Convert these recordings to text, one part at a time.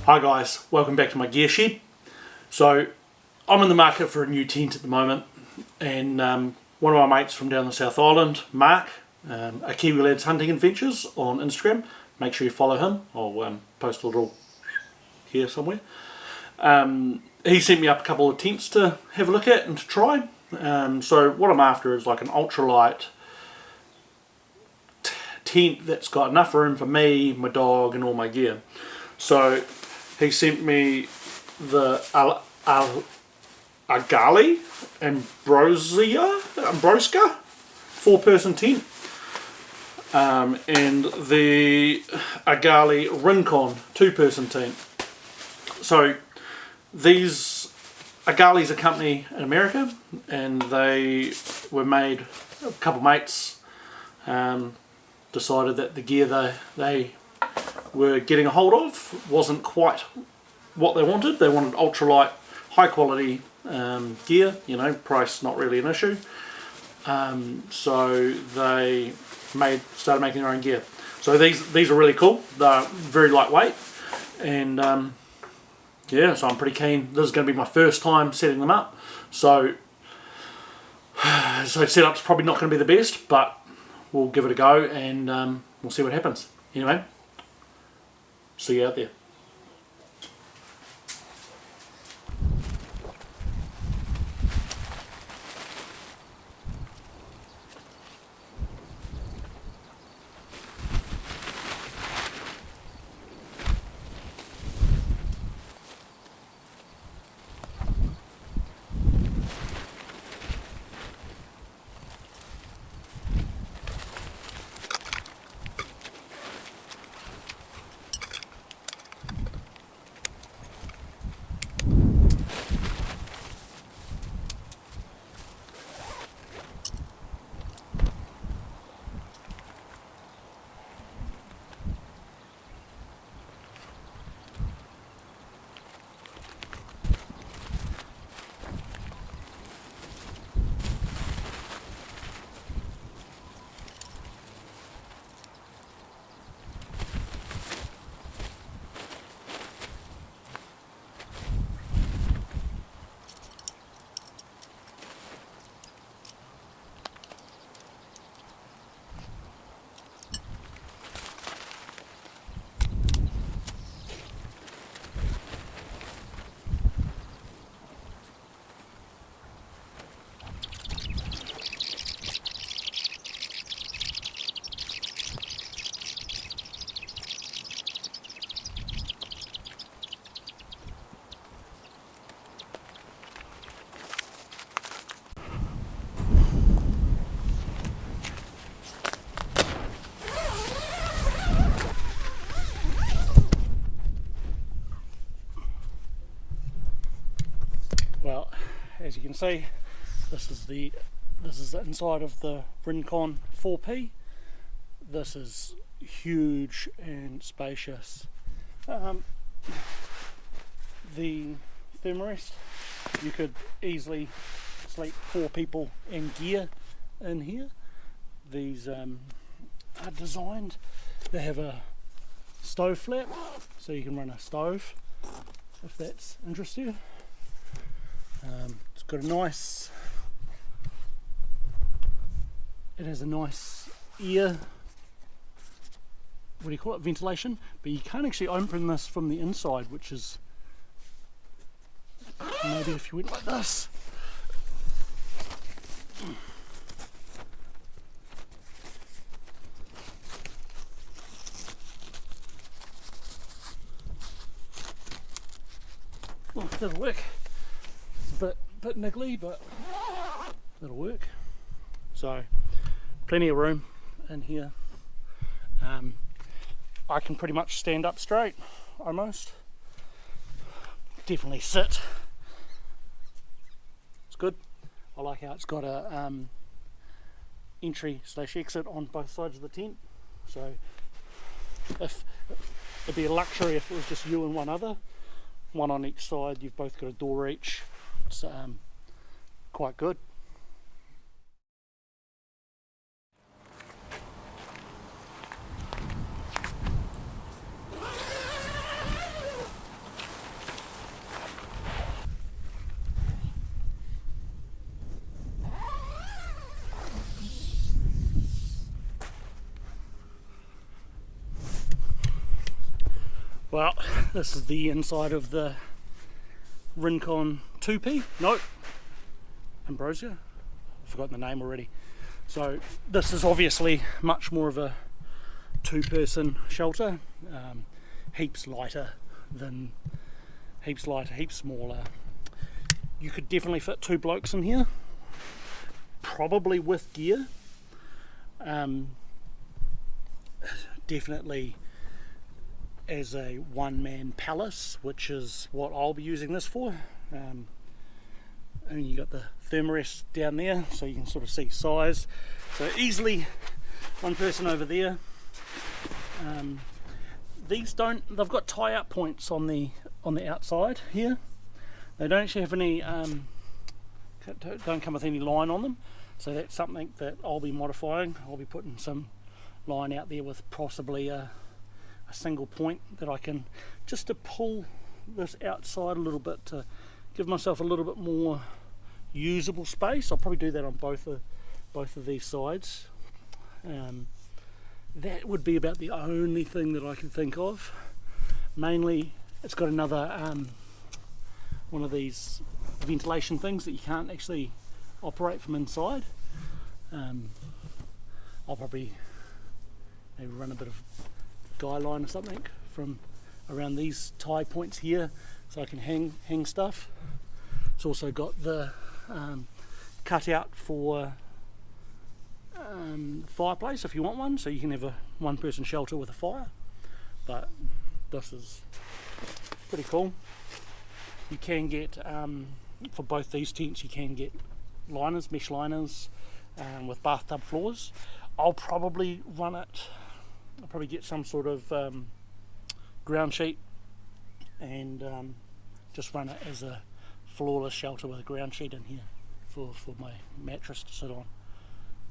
Hi guys, welcome back to my gear shed. So I'm in the market for a new tent at the moment, and one of my mates from down the South Island, Mark, a Kiwi Lads Hunting Adventures on Instagram, make sure you follow him. I'll post a little here somewhere. He sent me up a couple of tents to have a look at and to try. So what I'm after is like an ultralight tent that's got enough room for me, my dog and all my gear. So he sent me the Agali Ambrosia 4-person tent, and the Argali Rincon 2-person tent. So these Agali's a company in America, and they were made, a couple mates decided that the gear they were getting a hold of wasn't quite what they wanted. They wanted ultralight, high quality gear, price not really an issue. So they started making their own gear. So these are really cool. They're very lightweight, and so I'm pretty keen. This is going to be my first time setting them up. So setup's probably not going to be the best, but we'll give it a go, and we'll see what happens. Anyway, see you out there. Well, as you can see, this is the inside of the Rencon 4P. This is huge and spacious. The thermarest, you could easily sleep 4 people in gear in here. These are designed. They have a stove flap, so you can run a stove if that's interests you. It's got a nice, it has a nice ear, what do you call it, ventilation, but you can't actually open this from the inside, which is, maybe if you went like this. Well, that'll work. Bit niggly, but that'll work. So plenty of room in here. I can pretty much stand up straight, almost. Definitely sit. It's good. I like how it's got a entry/exit on both sides of the tent. So it'd be a luxury if it was just you and one other, one on each side. You've both got a door each. It's quite good. Well, this is the inside of the Rincon 2P. Nope, Ambrosia. I've forgotten the name already. So this is obviously much more of a two-person shelter. Heaps lighter, heaps smaller. You could definitely fit 2 blokes in here, probably with gear. Definitely as a one-man palace, which is what I'll be using this for. And you got the thermarest down there, so you can sort of see size. So easily one person over there. These they've got tie-up points on the outside here. They don't actually have any, don't come with any line on them. So that's something that I'll be modifying. I'll be putting some line out there with possibly a single point that I can, just to pull this outside a little bit to give myself a little bit more usable space. I'll probably do that on both of these sides. That would be about the only thing that I can think of. Mainly it's got another one of these ventilation things that you can't actually operate from inside. I'll probably maybe run a bit of guy line or something from around these tie points here so I can hang stuff. It's also got the cutout for fireplace if you want one, so you can have a one-person shelter with a fire. But this is pretty cool. You can get for both these tents, you can get liners, mesh liners with bathtub floors. I'll probably run it, I'll probably get some sort of ground sheet and just run it as a floorless shelter with a ground sheet in here for my mattress to sit on.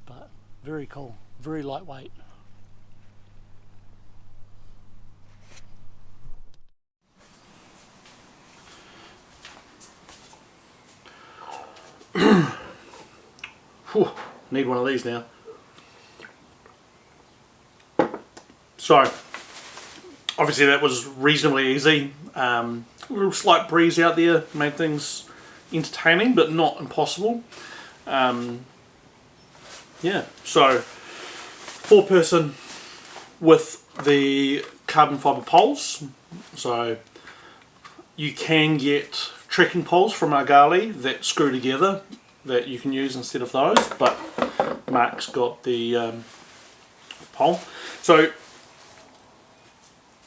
But very cool, very lightweight. Whew, need one of these now. So, obviously that was reasonably easy. A little slight breeze out there made things entertaining, but not impossible. Yeah, so 4-person with the carbon fibre poles. So you can get trekking poles from Agali that screw together that you can use instead of those, but Mark's got the pole. So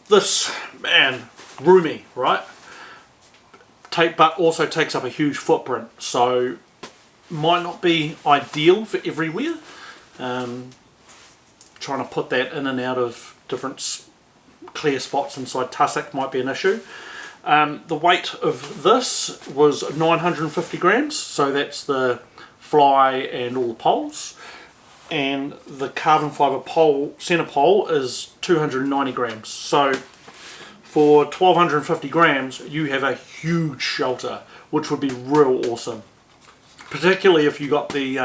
this, man, roomy, right? But also takes up a huge footprint, so might not be ideal for everywhere. Trying to put that in and out of different clear spots inside tussock might be an issue. The weight of this was 950 grams, so that's the fly and all the poles. And the carbon fibre pole, centre pole, is 290 grams. So for 1250 grams, you have a huge shelter, which would be real awesome. Particularly if you got the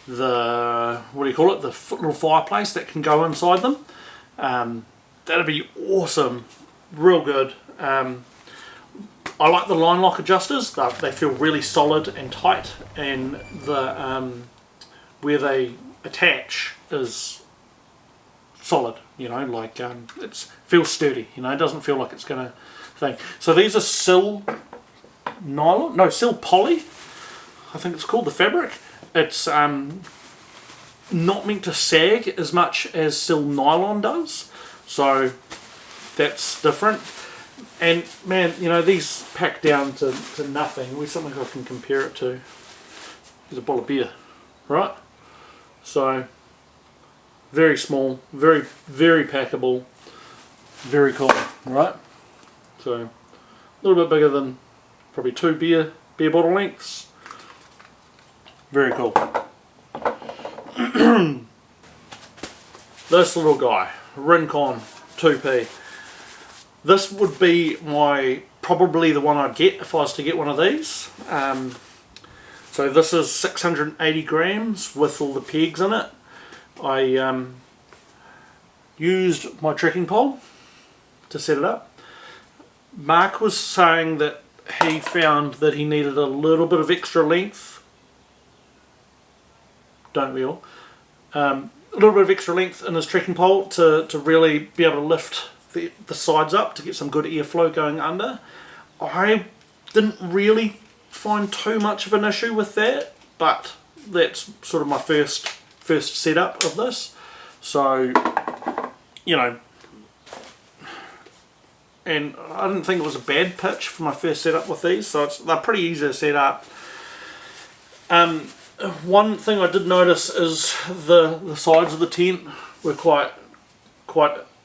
what do you call it, the little fireplace that can go inside them. That'd be awesome, real good. I like the line lock adjusters. They feel really solid and tight, and the where they attach is solid. You know, like it feels sturdy. You know, it doesn't feel like it's gonna thing. So these are sill nylon, no, sill poly, I think it's called, the fabric. It's not meant to sag as much as sill nylon does, so that's different. And man, you know, these pack down to nothing. Where's something I can compare it to? There's a bottle of beer, right? So very small, very packable, very cool, right? So a little bit bigger than probably 2 beer bottle lengths. Very cool. This little guy, Rencon 2P. This would be probably the one I'd get if I was to get one of these. So this is 680 grams with all the pegs in it. I used my trekking pole to set it up. Mark was saying that he found that he needed a little bit of extra length. Don't we all? A little bit of extra length in his trekking pole to really be able to lift the sides up to get some good airflow going under. I didn't really find too much of an issue with that, but that's sort of my first setup of this. So, you know, and I didn't think it was a bad pitch for my first setup with these, so they're pretty easy to set up. One thing I did notice is the sides of the tent were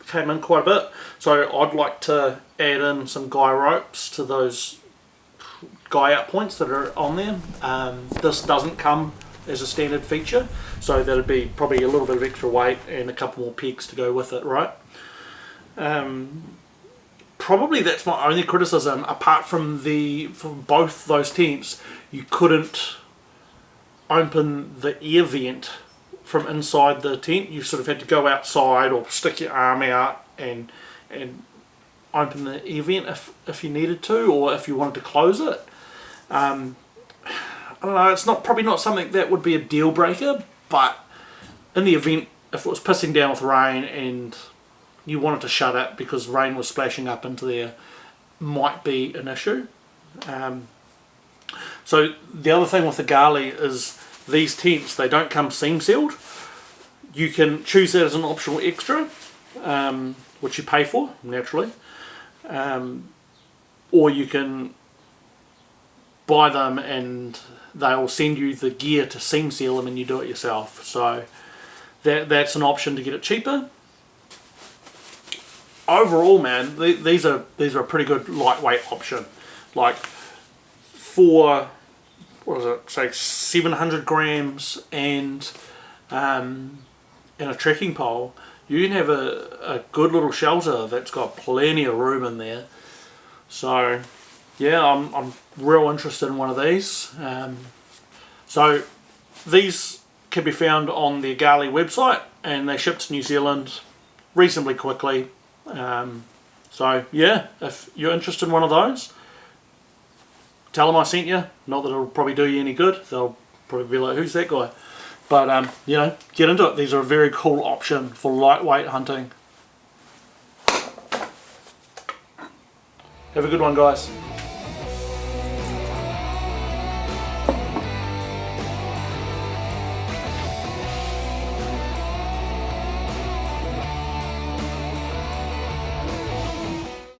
came in quite a bit, so I'd like to add in some guy ropes to those guy out points that are on there. This doesn't come as a standard feature, so that'd be probably a little bit of extra weight and a couple more pegs to go with it, right? Probably that's my only criticism. Apart from both those tents, you couldn't open the air vent from inside the tent. You sort of had to go outside or stick your arm out and open the air vent if you needed to, or if you wanted to close it. I don't know, it's probably not something that would be a deal breaker, but in the event if it was pissing down with rain and you wanted to shut it because rain was splashing up into there, might be an issue. So the other thing with the Agali is these tents, they don't come seam sealed. You can choose that as an optional extra, which you pay for naturally, or you can buy them and they'll send you the gear to seam seal them and you do it yourself. So that's an option to get it cheaper. Overall, man, these are a pretty good lightweight option. Like for, what was it, say 700 grams and in a trekking pole, you can have a good little shelter that's got plenty of room in there. So yeah, I'm real interested in one of these. So these can be found on the Agali website, and they ship to New Zealand reasonably quickly. So yeah, if you're interested in one of those, tell them I sent you. Not that it'll probably do you any good. They'll probably be like, who's that guy? But you know, get into it. These are a very cool option for lightweight hunting. Have a good one, guys.